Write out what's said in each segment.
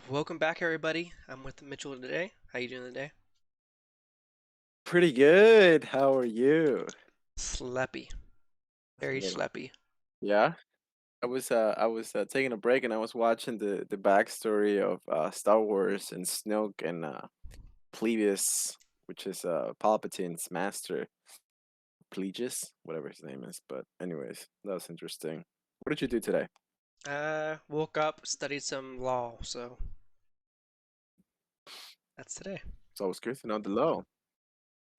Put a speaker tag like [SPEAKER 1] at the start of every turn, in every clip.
[SPEAKER 1] Welcome back, everybody. I'm with Mitchell today. How you doing today?
[SPEAKER 2] Pretty good. How are you?
[SPEAKER 1] Sleppy, very sleppy.
[SPEAKER 2] Yeah, I was taking a break and I was watching the backstory of Star Wars and Snoke and Plagueis, which is Palpatine's master, Plagueis, whatever his name is. But anyways, that was interesting. What did you do today?
[SPEAKER 1] Woke up, studied some law, so that's today.
[SPEAKER 2] It's always good to know the law.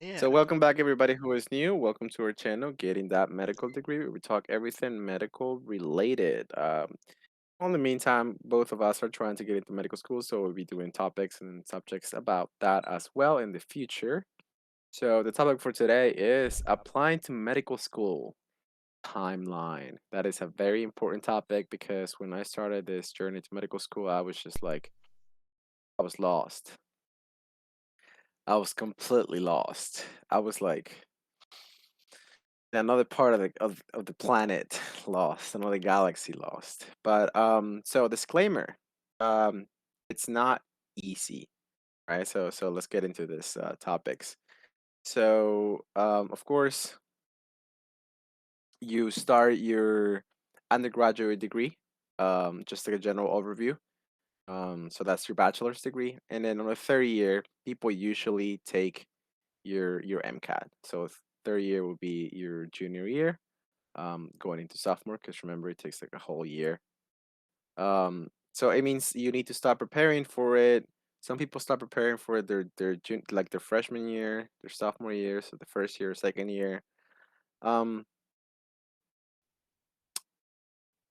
[SPEAKER 1] Yeah.
[SPEAKER 2] So welcome back everybody who is new. Welcome to our channel, Getting That Medical Degree, where we talk everything medical related. In the meantime, both of us are trying to get into medical school, so we'll be doing topics and subjects about that as well in the future. So the topic for today is applying to medical school timeline. That is a very important topic because when I started this journey to medical school, I was just like, I was lost. I was completely lost. I was like another part of the planet lost, another galaxy lost. But so disclaimer, um, it's not easy, right? So let's get into this topics. So of course, you start your undergraduate degree, just like a general overview. So that's your bachelor's degree, and then on the third year, people usually take your MCAT. So third year will be your junior year, going into sophomore, because remember it takes like a whole year. So it means you need to start preparing for it. Some people start preparing for it like their freshman year, their sophomore year, so the first year, second year. Um,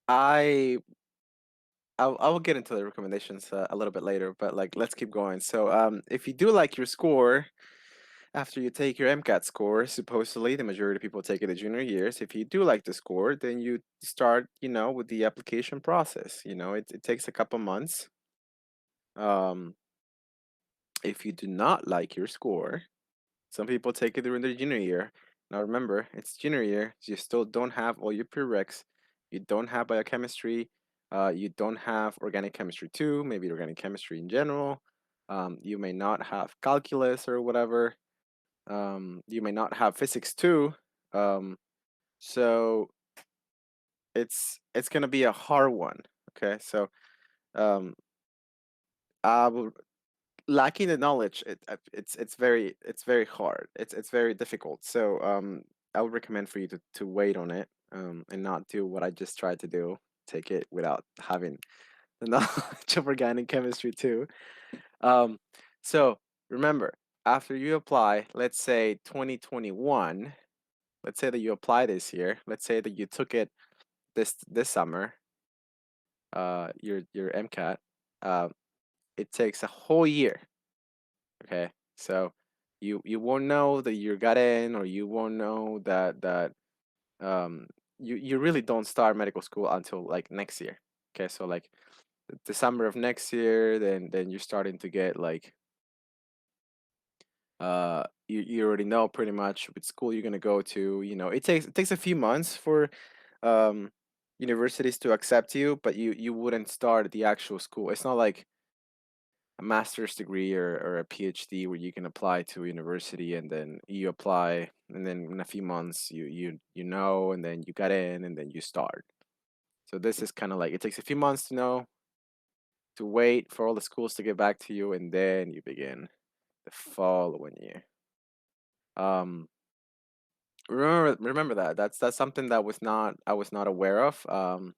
[SPEAKER 2] I I will get into the recommendations a little bit later, but like let's keep going. So if you do like your score after you take your MCAT score, supposedly the majority of people take it the junior years. If you do like the score, then you start, with the application process. It takes a couple months. Um, if you do not like your score, some people take it during their junior year. Now remember, it's junior year, so you still don't have all your prereqs. You don't have biochemistry. You don't have organic chemistry too, maybe organic chemistry in general. You may not have calculus or whatever. You may not have physics too. Um, so it's gonna be a hard one. Okay, so um, I will lacking the knowledge. It's very hard. It's very difficult. So I would recommend for you to wait on it, and not do what I just tried to do. Take it without having the knowledge of organic chemistry too. Um, so remember, after you apply, let's say 2021. Let's say that you apply this year. Let's say that you took it this summer. Your MCAT. Uh, it takes a whole year. Okay, so you won't know that you got in, or you won't know that um you really don't start medical school until like next year. Okay, so like the summer of next year, then you're starting to get like you already know pretty much which school you're gonna go to. It takes a few months for um universities to accept you, but you wouldn't start the actual school. It's not like a master's degree or a PhD where you can apply to a university and then you apply, and then in a few months you know, and then you got in and then you start. So this is kind of like it takes a few months to know, to wait for all the schools to get back to you, and then you begin the following year. Um, remember that that's something that was not I was not aware of. Um,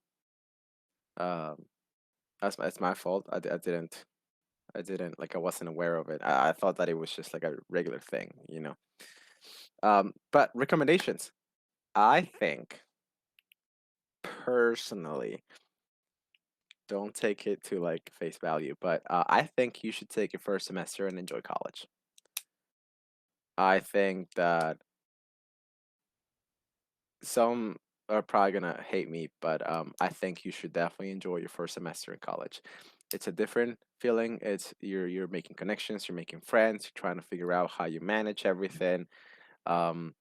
[SPEAKER 2] that's my fault. I didn't like I wasn't aware of it. I thought that it was just like a regular thing. But recommendations. I think personally, don't take it to like face value, but I think you should take your first semester and enjoy college. I think that some are probably gonna hate me, but I think you should definitely enjoy your first semester in college. It's a different feeling. It's you're making connections, you're making friends, you're trying to figure out how you manage everything. Um,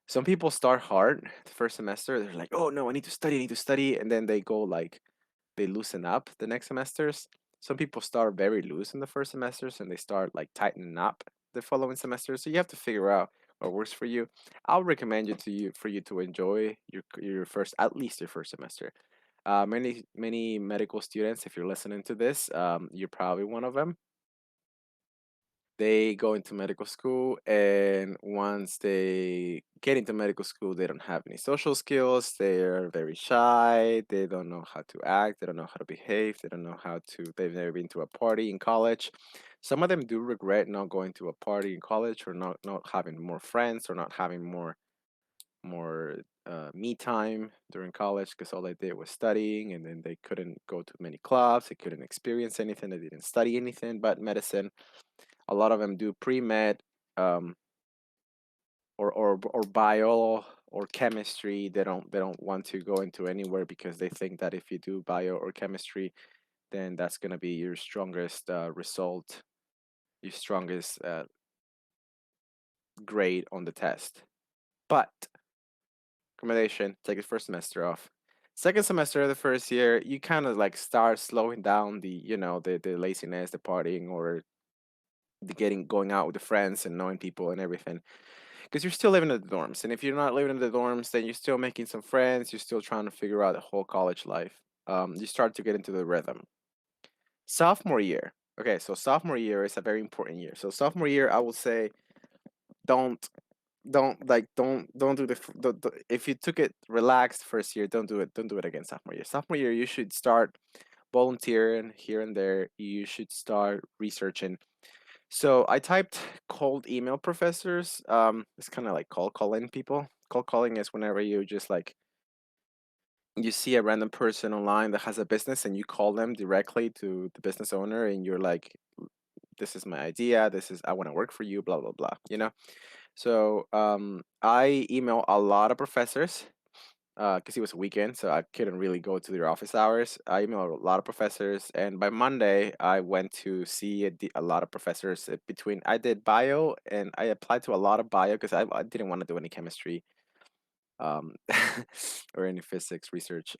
[SPEAKER 2] some people start hard the first semester. They're like, "Oh no, I need to study, and then they go like they loosen up the next semesters. some people start very loose in the first semesters and they start like tightening up the following semester. So you have to figure out what works for you. I'll recommend you for you to enjoy your first, at least your first semester. Many medical students, if you're listening to this, you're probably one of them. They go into medical school, and once they get into medical school, they don't have any social skills. They're very shy. They don't know how to act. They don't know how to behave. They don't know how to. They've never been to a party in college. Some of them do regret not going to a party in college, or not having more friends, or not having more me time during college, because all they did was studying, and then they couldn't go to many clubs. They couldn't experience anything. They didn't study anything but medicine. A lot of them do pre-med, um, or bio or chemistry. They don't want to go into anywhere because they think that if you do bio or chemistry, then that's gonna be your strongest result, your strongest grade on the test. But recommendation: take the first semester off. Second semester of the first year, you kind of like start slowing down the laziness, the partying, or the getting going out with the friends and knowing people and everything, because you're still living in the dorms. And if you're not living in the dorms, then you're still making some friends. You're still trying to figure out the whole college life. You start to get into the rhythm. Sophomore year. Okay, so sophomore year is a very important year. So sophomore year, I will say, don't don't do if you took it relaxed first year, don't do it again sophomore year. Sophomore year, you should start volunteering here and there. You should start researching. So I typed cold email professors. It's kind of like cold calling people. Cold calling is whenever you just like you see a random person online that has a business and you call them directly to the business owner and you're like, this is my idea. This is I want to work for you. Blah blah blah. So I email a lot of professors because it was a weekend, so I couldn't really go to their office hours. I emailed a lot of professors, and by Monday, I went to see a lot of professors. Between I did bio, and I applied to a lot of bio because I didn't want to do any chemistry, um, or any physics research.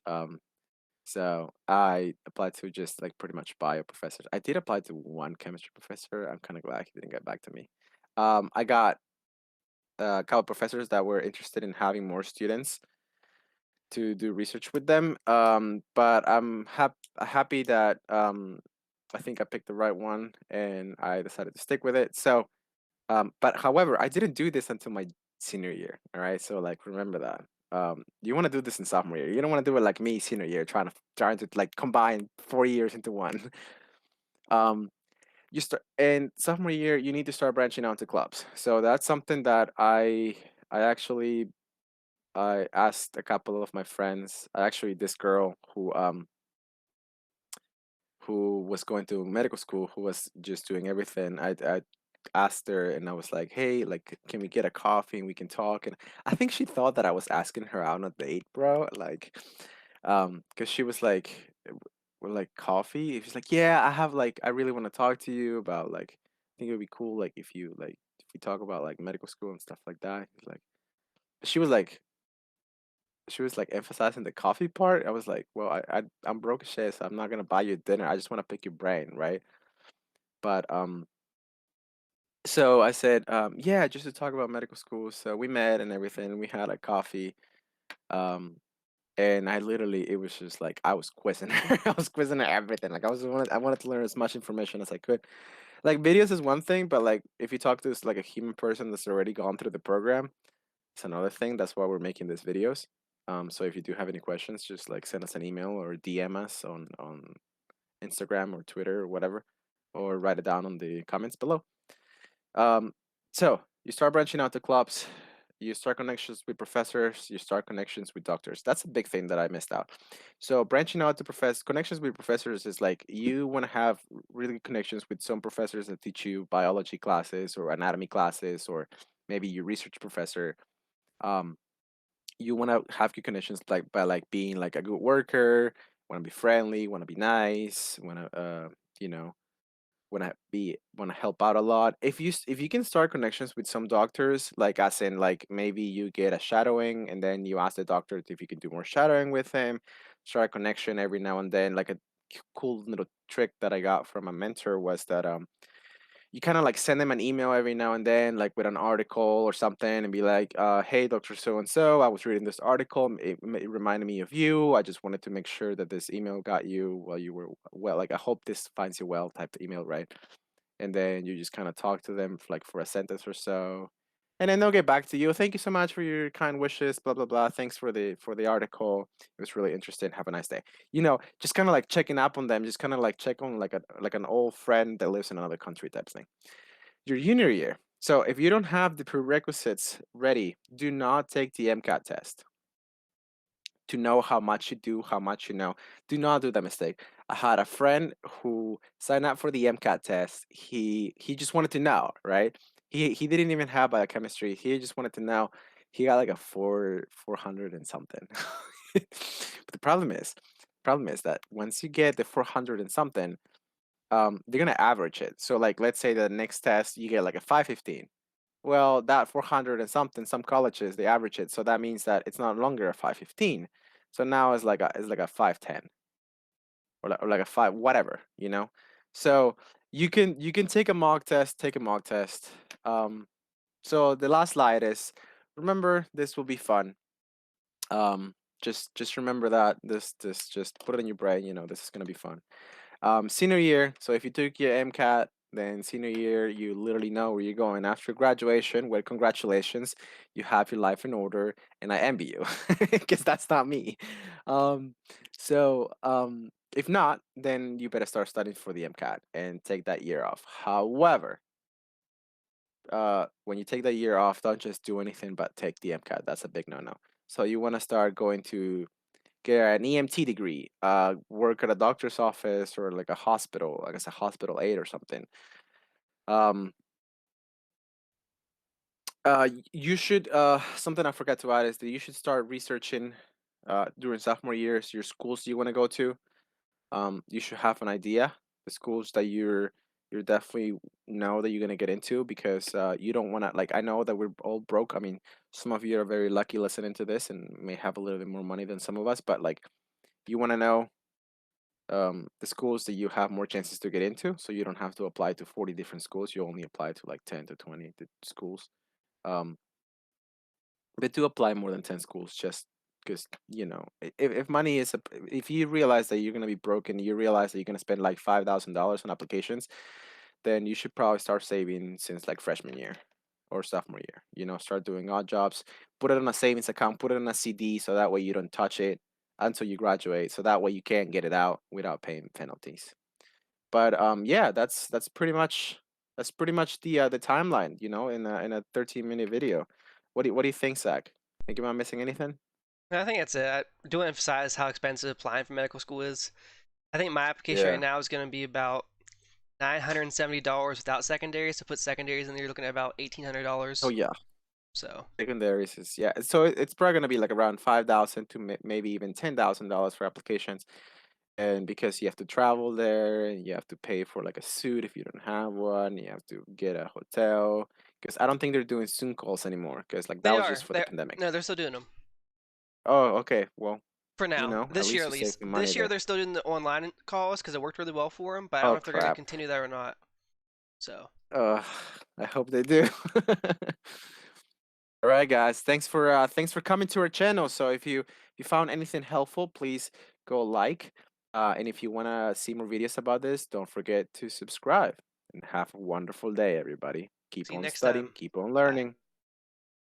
[SPEAKER 2] So I applied to just like pretty much bio professors. I did apply to one chemistry professor. I'm kind of glad he didn't get back to me. I got a couple professors that were interested in having more students to do research with them. But I'm happy that I think I picked the right one and I decided to stick with it. So, but however, I didn't do this until my senior year. All right, so like remember that. You want to do this in sophomore year. You don't want to do it like me senior year, trying to like combine 4 years into one. Um, you start and sophomore year, you need to start branching out to clubs. So that's something that I actually I asked a couple of my friends, actually this girl who was going to medical school, who was just doing everything. I asked her and I was like, "Hey, like can we get a coffee and we can talk?" And I think she thought that I was asking her out on a date, bro. Like cuz she was like like coffee. She's like, "Yeah, I really want to talk to you about like I think it would be cool like if we talk about like medical school and stuff like that." She was like she was like emphasizing the coffee part. I was like, well, I'm broke as shit, so I'm not gonna buy you dinner. I just want to pick your brain, right? But so I said, yeah, just to talk about medical school. So we met and everything. We had a coffee. Um, and I literally, it was just like I was quizzing her. I was quizzing her everything. Like I wanted to learn as much information as I could. Like videos is one thing, but like if you talk to this like a human person that's already gone through the program, it's another thing. That's why we're making these videos. So if you do have any questions, just like send us an email or DM us on Instagram or Twitter or whatever, or write it down on the comments below. Um, so you start branching out to clubs, you start connections with professors, you start connections with doctors. That's a big thing that I missed out. So branching out to profess connections with professors is like you want to have really good connections with some professors that teach you biology classes or anatomy classes, or maybe your research professor. Um, you want to have good connections like by like being like a good worker, want to be friendly, want to be nice, want to you know want to help out a lot. If you can start connections with some doctors, like as in like maybe you get a shadowing and then you ask the doctor if you can do more shadowing with him, start a connection every now and then, like a cool little trick that I got from a mentor was that you kind of like send them an email every now and then, like with an article or something, and be like, "Hey, Doctor So and So, I was reading this article. It reminded me of you. I just wanted to make sure that this email got you while you were well. Like, I hope this finds you well." Type of email, right? And then you just kind of talk to them for, like for a sentence or so, and then they'll get back to you. "Thank you so much for your kind wishes. Blah blah blah. Thanks for the article. It was really interesting. Have a nice day." Just kind of like checking up on them, just kind of like check on like an old friend that lives in another country type thing. Your junior year. So if you don't have the prerequisites ready, do not take the MCAT test to know how much you do, how much you know. Do not do that mistake. I had a friend who signed up for the MCAT test. He just wanted to know, right? He didn't even have biochemistry. He just wanted to know. He got like a 400 and something. But the problem is that once you get the 400 and something, they're gonna average it. So like let's say the next test you get like a 515. Well, that 400 and something, some colleges they average it, so that means that it's no longer a 515. So now it's like a 510 or like a 5 whatever, you know. So you can take a mock test. Um, so the last slide is remember this will be fun. Um, just remember that this just put it in your brain. This is gonna be fun. Senior year, so if you took your MCAT, then senior year, you literally know where you're going. After graduation, well, congratulations, you have your life in order, and I envy you, because that's not me. Um, if not, then you better start studying for the MCAT and take that year off. However, when you take that year off, don't just do anything but take the MCAT. That's a big no-no. So you want to start going to get an EMT degree, work at a doctor's office or like a hospital, I guess a hospital aide or something. Um, you should something I forgot to add is that you should start researching during sophomore years your schools you want to go to. You should have an idea the schools that you're definitely know that you're gonna get into because you don't want to like I know that we're all broke. I mean, some of you are very lucky listening to this and may have a little bit more money than some of us, but like you want to know the schools that you have more chances to get into, so you don't have to apply to 40 different schools. You only apply to like 10 to 20 schools. Um, but do apply more than 10 schools just because, if money is, if you realize that you're going to be broken, you realize that you're going to spend like $5,000 on applications, then you should probably start saving since like freshman year or sophomore year. Start doing odd jobs, put it on a savings account, put it on a CD so that way you don't touch it until you graduate. So that way you can't get it out without paying penalties. But yeah, that's pretty much the timeline, in a 13-minute video. What do you think, Zach? Think am I missing anything?
[SPEAKER 1] I think that's it. I do emphasize how expensive applying for medical school is. I think my application right
[SPEAKER 2] Yeah.
[SPEAKER 1] now is going to be about $970 without secondaries. To put secondaries in there, you're looking at about
[SPEAKER 2] Oh
[SPEAKER 1] $1,800.
[SPEAKER 2] yeah.
[SPEAKER 1] So
[SPEAKER 2] Secondaries is yeah. So it's probably gonna be like around 5,000 to maybe even $10,000 for applications. And because you have to travel there and you have to pay for like a suit if you don't have one, you have to get a hotel. Because I don't think they're doing Zoom calls anymore. Because like that
[SPEAKER 1] they
[SPEAKER 2] was just
[SPEAKER 1] are.
[SPEAKER 2] for the
[SPEAKER 1] They
[SPEAKER 2] pandemic.
[SPEAKER 1] no, they're still doing them
[SPEAKER 2] Oh, okay. Well,
[SPEAKER 1] for now.
[SPEAKER 2] at
[SPEAKER 1] This year
[SPEAKER 2] least
[SPEAKER 1] at
[SPEAKER 2] you saved
[SPEAKER 1] least.
[SPEAKER 2] the money
[SPEAKER 1] This year
[SPEAKER 2] there.
[SPEAKER 1] they're still doing the online calls because it worked really well for them. But I don't
[SPEAKER 2] Oh
[SPEAKER 1] know if they're going to
[SPEAKER 2] crap.
[SPEAKER 1] continue that or not. So
[SPEAKER 2] Uh, I hope they do. All right, guys. Thanks for coming to our channel. So if you found anything helpful, please go like. And if you wanna see more videos about this, don't forget to subscribe. And have a wonderful day, everybody. Keep
[SPEAKER 1] see you
[SPEAKER 2] on
[SPEAKER 1] next
[SPEAKER 2] studying,
[SPEAKER 1] time.
[SPEAKER 2] keep on
[SPEAKER 1] Bye.
[SPEAKER 2] learning.